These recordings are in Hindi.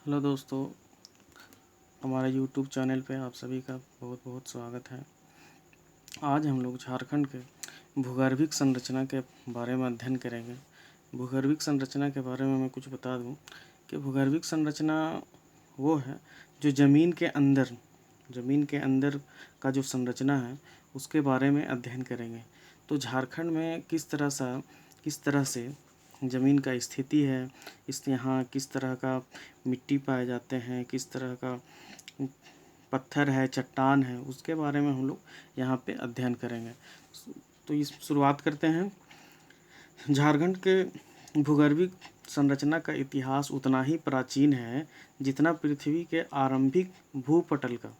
हेलो दोस्तों, हमारे यूट्यूब चैनल पे आप सभी का बहुत बहुत स्वागत है। आज हम लोग झारखंड के भूगर्भिक संरचना के बारे में अध्ययन करेंगे। भूगर्भिक संरचना के बारे में मैं कुछ बता दूं कि भूगर्भिक संरचना वो है जो ज़मीन के अंदर का जो संरचना है उसके बारे में अध्ययन करेंगे। तो झारखंड में किस तरह से ज़मीन का स्थिति है, यहाँ किस तरह का मिट्टी पाए जाते हैं, किस तरह का पत्थर है, चट्टान है, उसके बारे में हम लोग यहाँ पे अध्ययन करेंगे। तो इस शुरुआत करते हैं। झारखंड के भूगर्भिक संरचना का इतिहास उतना ही प्राचीन है जितना पृथ्वी के आरंभिक भूपटल का।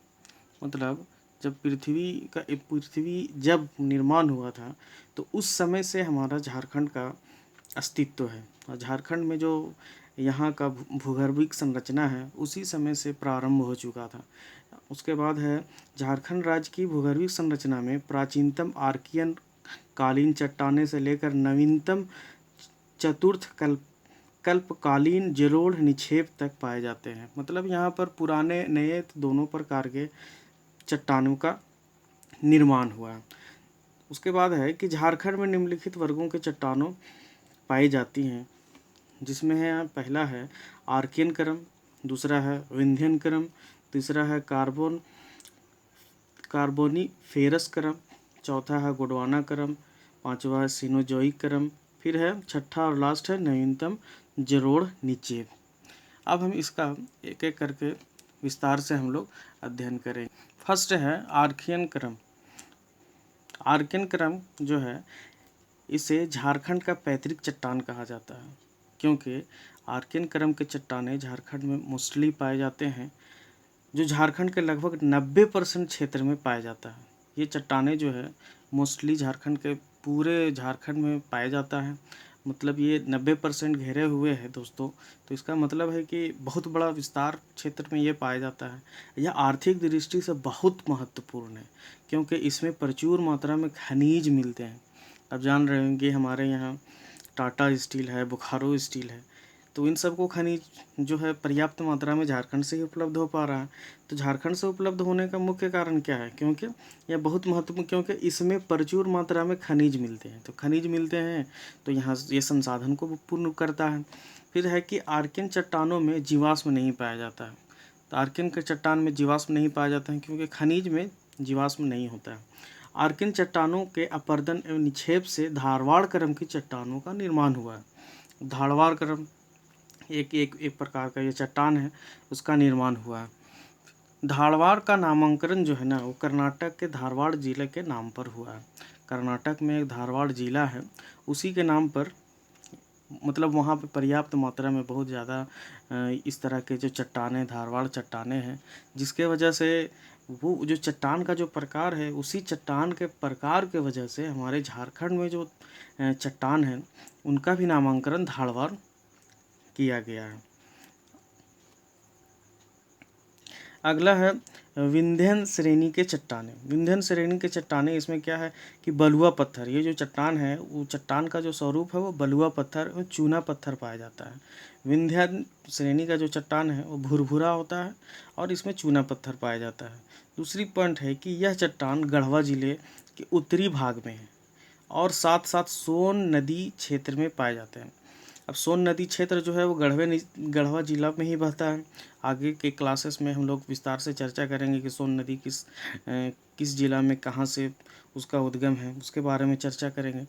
मतलब जब पृथ्वी जब निर्माण हुआ था तो उस समय से हमारा झारखंड का अस्तित्व है। और झारखंड में जो यहाँ का भूगर्भिक संरचना है उसी समय से प्रारंभ हो चुका था। उसके बाद है झारखंड राज्य की भूगर्भिक संरचना में प्राचीनतम आर्कियन कालीन चट्टाने से लेकर नवीनतम चतुर्थ कल्पकालीन जलोढ़ निक्षेप तक पाए जाते हैं। मतलब यहाँ पर पुराने नए दोनों प्रकार के चट्टानों का निर्माण हुआ है। उसके बाद है कि झारखंड में निम्नलिखित वर्गों के चट्टानों पाई जाती हैं, जिसमें है पहला है आर्कियन क्रम, दूसरा है विंध्यन क्रम, तीसरा है कार्बोनीफेरस क्रम, चौथा है गोंडवाना क्रम, पांचवा है सीनोजोइक क्रम, फिर है छठा और लास्ट है नवीनतम जलोढ़ निक्षेप। अब हम इसका एक एक करके विस्तार से हम लोग अध्ययन करेंगे। फर्स्ट है आर्कियन क्रम। आर्कियन क्रम जो है इसे झारखंड का पैतृक चट्टान कहा जाता है, क्योंकि आर्कियन क्रम के चट्टाने झारखंड में मोस्टली पाए जाते हैं, जो झारखंड के लगभग 90% क्षेत्र में पाया जाता है। ये चट्टाने जो है मोस्टली झारखंड के पूरे झारखंड में पाया जाता है। मतलब ये 90% घेरे हुए हैं दोस्तों। तो इसका मतलब है कि बहुत बड़ा विस्तार क्षेत्र में ये पाया जाता है। यह आर्थिक दृष्टि से बहुत महत्वपूर्ण है, क्योंकि इसमें प्रचुर मात्रा में खनिज मिलते हैं। अब जान रहे होंगे हमारे यहाँ टाटा स्टील है, बोकारो स्टील है, तो इन सबको खनिज जो है पर्याप्त मात्रा में झारखंड से ही उपलब्ध हो पा रहा है। तो झारखंड से उपलब्ध होने का मुख्य कारण क्या है? क्योंकि यह बहुत महत्वपूर्ण, क्योंकि इसमें प्रचुर मात्रा में खनिज मिलते हैं। तो खनिज मिलते हैं तो यहाँ ये संसाधन को पूर्ण करता है। फिर है कि आर्कियन चट्टानों में जीवाश्म नहीं पाया जाता है। तो आर्कियन के चट्टान में जीवाश्म नहीं पाया जाता है क्योंकि खनिज में जीवाश्म नहीं होता है। आर्कियन चट्टानों के अपरदन एवं निक्षेप से धारवाड़ क्रम की चट्टानों का निर्माण हुआ है। धारवाड़ क्रम एक प्रकार का ये चट्टान है, उसका निर्माण हुआ है। धारवाड़ का नामांकन जो है ना वो कर्नाटक के धारवाड़ जिले के नाम पर हुआ है। कर्नाटक में एक धारवाड़ जिला है, उसी के नाम पर, मतलब वहाँ पे पर्याप्त मात्रा में बहुत ज़्यादा इस तरह के जो चट्टाने धारवाड़ चट्टाने हैं, जिसके वजह से वो जो चट्टान का जो प्रकार है उसी चट्टान के प्रकार के वजह से हमारे झारखंड में जो चट्टान है उनका भी नामांकन धारवाड़ किया गया है। अगला है विंध्यन श्रेणी के चट्टाने। विंध्यन श्रेणी के चट्टाने, इसमें क्या है कि बलुआ पत्थर, ये जो चट्टान है वो चट्टान का जो स्वरूप है वो बलुआ पत्थर और चूना पत्थर पाया जाता है। विंध्यन श्रेणी का जो चट्टान है वो भुरभुरा होता है और इसमें चूना पत्थर पाया जाता है। दूसरी पॉइंट है कि यह चट्टान गढ़वा जिले के उत्तरी भाग में है और साथ साथ सोन नदी क्षेत्र में पाए जाते हैं। अब सोन नदी क्षेत्र जो है वो गढ़वा जिला में ही बहता है। आगे के क्लासेस में हम लोग विस्तार से चर्चा करेंगे कि सोन नदी किस जिला में कहाँ से उसका उद्गम है, उसके बारे में चर्चा करेंगे।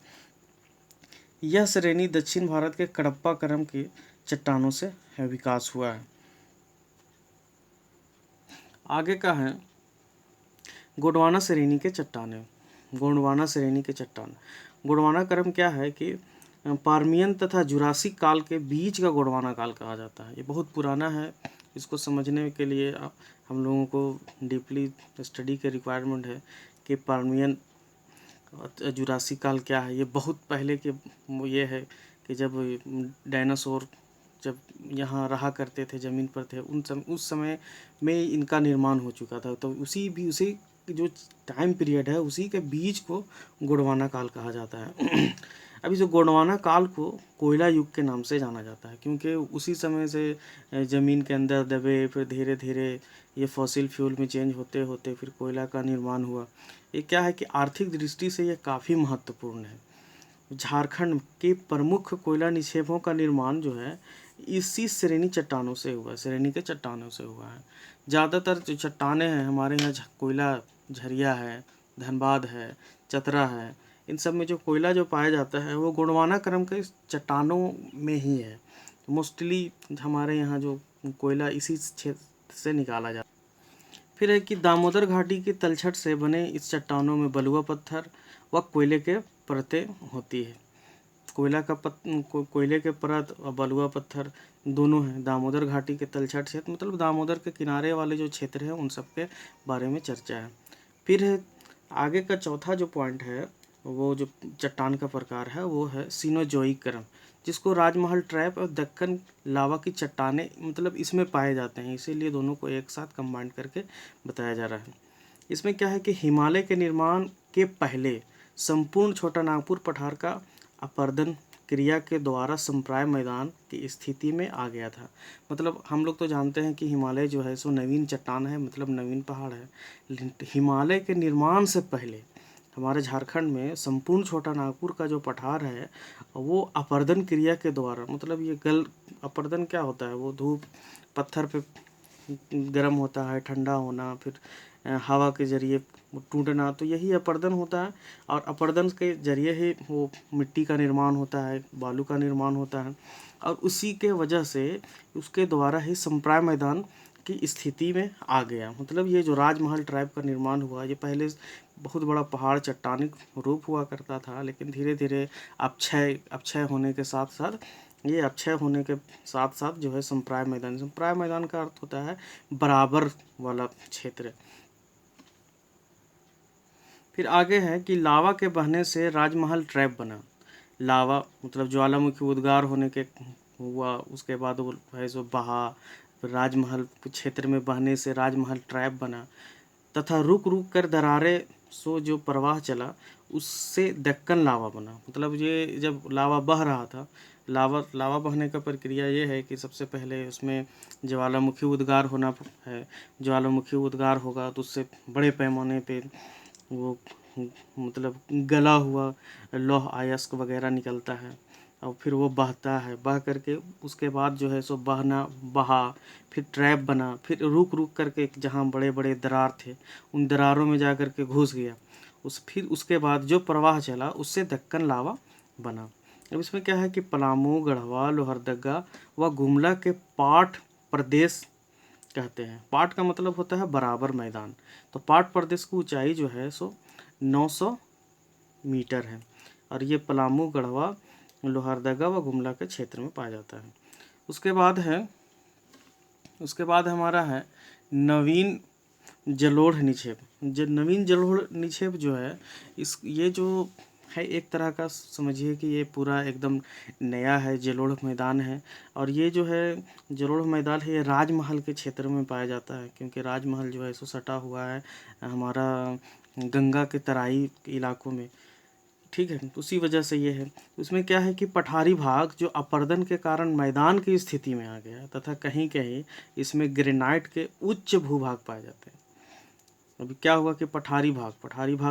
यह श्रेणी दक्षिण भारत के कडप्पा क्रम के चट्टानों से विकास हुआ है। आगे का है गोंडवाना श्रेणी के चट्टाने। गोंडवाना श्रेणी के चट्टान, गोंडवाना क्रम क्या है कि पार्मियन तथा जुरासिक काल के बीच का गोंडवाना काल कहा जाता है। ये बहुत पुराना है, इसको समझने के लिए हम लोगों को डीपली स्टडी के रिक्वायरमेंट है कि पार्मियन जुरासिक काल क्या है। ये बहुत पहले के ये है कि जब डायनासोर जब यहाँ रहा करते थे, ज़मीन पर थे, उस समय में इनका निर्माण हो चुका था। तो उसी जो टाइम पीरियड है उसी के बीच को गोंडवाना काल कहा जाता है। अभी जो गोंडवाना काल को कोयला युग के नाम से जाना जाता है, क्योंकि उसी समय से ज़मीन के अंदर दबे, फिर धीरे धीरे ये फॉसिल फ्यूल में चेंज होते होते फिर कोयला का निर्माण हुआ। ये क्या है कि आर्थिक दृष्टि से ये काफ़ी महत्वपूर्ण है। झारखंड के प्रमुख कोयला निक्षेपों का निर्माण जो है इसी श्रेणी चट्टानों से हुआ, श्रेणी के चट्टानों से हुआ है। ज़्यादातर जो चट्टानें हैं हमारे यहाँ कोयला झरिया है, धनबाद है, चतरा है, इन सब में जो कोयला जो पाया जाता है वो गोंडवाना क्रम के चट्टानों में ही है। मोस्टली हमारे यहाँ जो कोयला इसी क्षेत्र से निकाला जाता है। फिर है कि दामोदर घाटी की तलछट से बने इस चट्टानों में बलुआ पत्थर व कोयले के परतें होती है। कोयले के परत और बलुआ पत्थर दोनों हैं दामोदर घाटी के तलछट क्षेत्र, मतलब दामोदर के किनारे वाले जो क्षेत्र हैं उन सब के बारे में चर्चा है। फिर है आगे का चौथा जो पॉइंट है, वो जो चट्टान का प्रकार है वो है सिनोजोइक क्रम, जिसको राजमहल ट्रैप और दक्कन लावा की चट्टानें मतलब इसमें पाए जाते हैं, इसीलिए दोनों को एक साथ कंबाइंड करके बताया जा रहा है। इसमें क्या है कि हिमालय के निर्माण के पहले संपूर्ण छोटा नागपुर पठार का अपर्दन क्रिया के द्वारा संप्राय मैदान की स्थिति में आ गया था। मतलब हम लोग तो जानते हैं कि हिमालय जो है सो नवीन चट्टान है, मतलब नवीन पहाड़ है। हिमालय के निर्माण से पहले हमारे झारखंड में संपूर्ण छोटा नागपुर का जो पठार है वो अपर्दन क्रिया के द्वारा, मतलब ये अपर्दन क्या होता है, वो धूप पत्थर पे गर्म होता है, ठंडा होना, फिर हवा के जरिए टूटना, तो यही अपर्दन होता है। और अपर्दन के जरिए ही वो मिट्टी का निर्माण होता है, बालू का निर्माण होता है, और उसी के वजह से उसके द्वारा ही संप्राय मैदान की स्थिति में आ गया। मतलब ये जो राजमहल ट्राइब का निर्माण हुआ, ये पहले बहुत बड़ा पहाड़ चट्टानिक रूप हुआ करता था, लेकिन धीरे धीरे अपक्षय होने के साथ साथ जो है संप्राय मैदान का अर्थ होता है बराबर वाला क्षेत्र। फिर आगे है कि लावा के बहने से राजमहल ट्रैप बना। लावा मतलब ज्वालामुखी उद्गार होने के हुआ, उसके बाद वो है सो बहा, राजमहल क्षेत्र में बहने से राजमहल ट्रैप बना, तथा रुक रुक कर दरारे सो जो प्रवाह चला उससे दक्कन लावा बना। मतलब ये जब लावा बह रहा था, लावा बहने का प्रक्रिया ये है कि सबसे पहले उसमें ज्वालामुखी उद्गार होना है। ज्वालामुखी उद्गार होगा तो उससे बड़े पैमाने पे वो मतलब गला हुआ लौह अयस्क वगैरह निकलता है, और फिर वो बहता है, बह करके उसके बाद जो है सो बहा, फिर ट्रैप बना, फिर रुक रुक करके जहाँ बड़े बड़े दरार थे उन दरारों में जा कर के घुस गया, फिर उसके बाद जो प्रवाह चला उससे दक्कन लावा बना। अब इसमें क्या है कि पलामू, गढ़वा, लोहरदगा व गुमला के पाट प्रदेश कहते हैं। पाट का मतलब होता है बराबर मैदान, तो पाट प्रदेश की ऊंचाई जो है सो 900 मीटर है, और ये पलामू, गढ़वा, लोहरदगा व गुमला के क्षेत्र में पाया जाता है। उसके बाद हमारा है नवीन जलोढ़ निक्षेप। नवीन जलोढ़ निक्षेप जो है ये जो है एक तरह का समझिए कि ये पूरा एकदम नया है जलोढ़ मैदान है, और ये जो है जलोढ़ मैदान है ये राजमहल के क्षेत्र में पाया जाता है, क्योंकि राजमहल जो है सो सटा हुआ है हमारा गंगा के तराई इलाकों में, ठीक है, तो उसी वजह से ये है। उसमें क्या है कि पठारी भाग जो अपर्दन के कारण मैदान की स्थिति में आ गया, तथा कहीं कहीं इसमें ग्रेनाइट के उच्च भूभाग पाए जाते हैं। अभी क्या हुआ कि पठारी भाग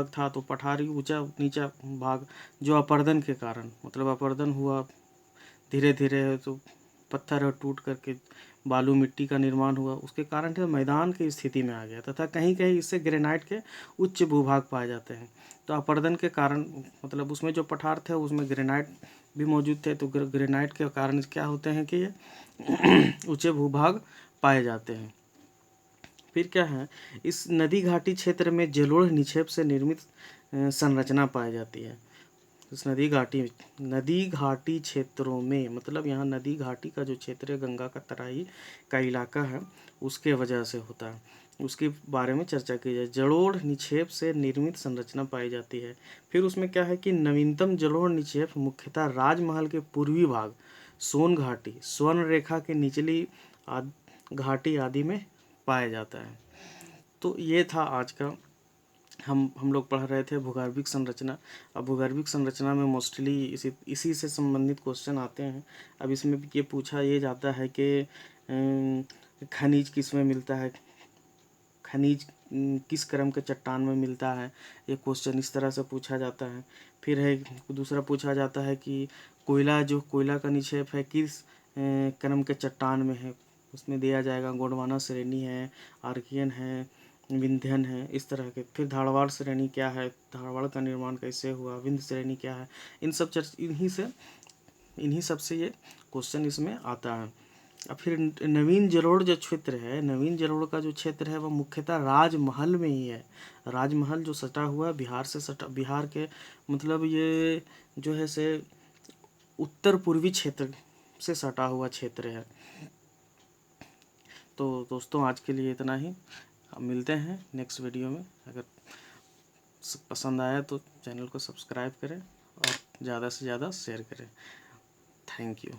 था, तो पठारी ऊंचा नीचा भाग जो अपर्दन के कारण, मतलब अपर्दन हुआ धीरे धीरे, तो पत्थर टूट करके बालू मिट्टी का निर्माण हुआ, उसके कारण से मैदान की स्थिति में आ गया, तथा कहीं कहीं इससे ग्रेनाइट के उच्च भूभाग पाए जाते हैं। तो अपर्दन के कारण मतलब उसमें जो पठार थे उसमें ग्रेनाइट भी मौजूद थे, तो ग्रेनाइट के कारण क्या होते हैं कि ये ऊंचे भूभाग पाए जाते हैं। फिर क्या है, इस नदी घाटी क्षेत्र में जलोढ़ निक्षेप से निर्मित संरचना पाई जाती है। इस नदी घाटी क्षेत्रों में, मतलब यहाँ नदी घाटी का जो क्षेत्र है गंगा का तराई का इलाका है उसके वजह से होता है, उसके बारे में चर्चा की जाए। जलोढ़ निक्षेप से निर्मित संरचना पाई जाती है। फिर उसमें क्या है कि नवीनतम जलोढ़ निक्षेप मुख्यतः राजमहल के पूर्वी भाग, सोन घाटी, स्वर्ण रेखा के निचली घाटी आदि में पाया जाता है। तो ये था आज का हम लोग पढ़ रहे थे भूगर्भिक संरचना। अब भूगर्भिक संरचना में मोस्टली इसी से संबंधित क्वेश्चन आते हैं। अब इसमें ये पूछा ये जाता है कि खनिज किस में मिलता है, खनिज किस क्रम के चट्टान में मिलता है, ये क्वेश्चन इस तरह से पूछा जाता है। फिर है दूसरा पूछा जाता है कि कोयला का निक्षेप है किस क्रम के चट्टान में है, उसमें दिया जाएगा गोंडवाना श्रेणी है, आर्कियन है, विंध्यन है, इस तरह के। फिर धारवाड़ श्रेणी क्या है, धारवाड़ का निर्माण कैसे हुआ, विंध्य श्रेणी क्या है, इन्हीं सब से ये क्वेश्चन इसमें आता है। अब फिर नवीन जलोढ़ जो क्षेत्र है, नवीन जलोढ़ का जो क्षेत्र है वह मुख्यतः राजमहल में ही है। राजमहल जो सटा हुआ है बिहार के मतलब ये जो है से उत्तर पूर्वी क्षेत्र से सटा हुआ क्षेत्र है। तो दोस्तों आज के लिए इतना ही, हम मिलते हैं नेक्स्ट वीडियो में। अगर पसंद आया तो चैनल को सब्सक्राइब करें और ज़्यादा से ज़्यादा शेयर करें। Thank you.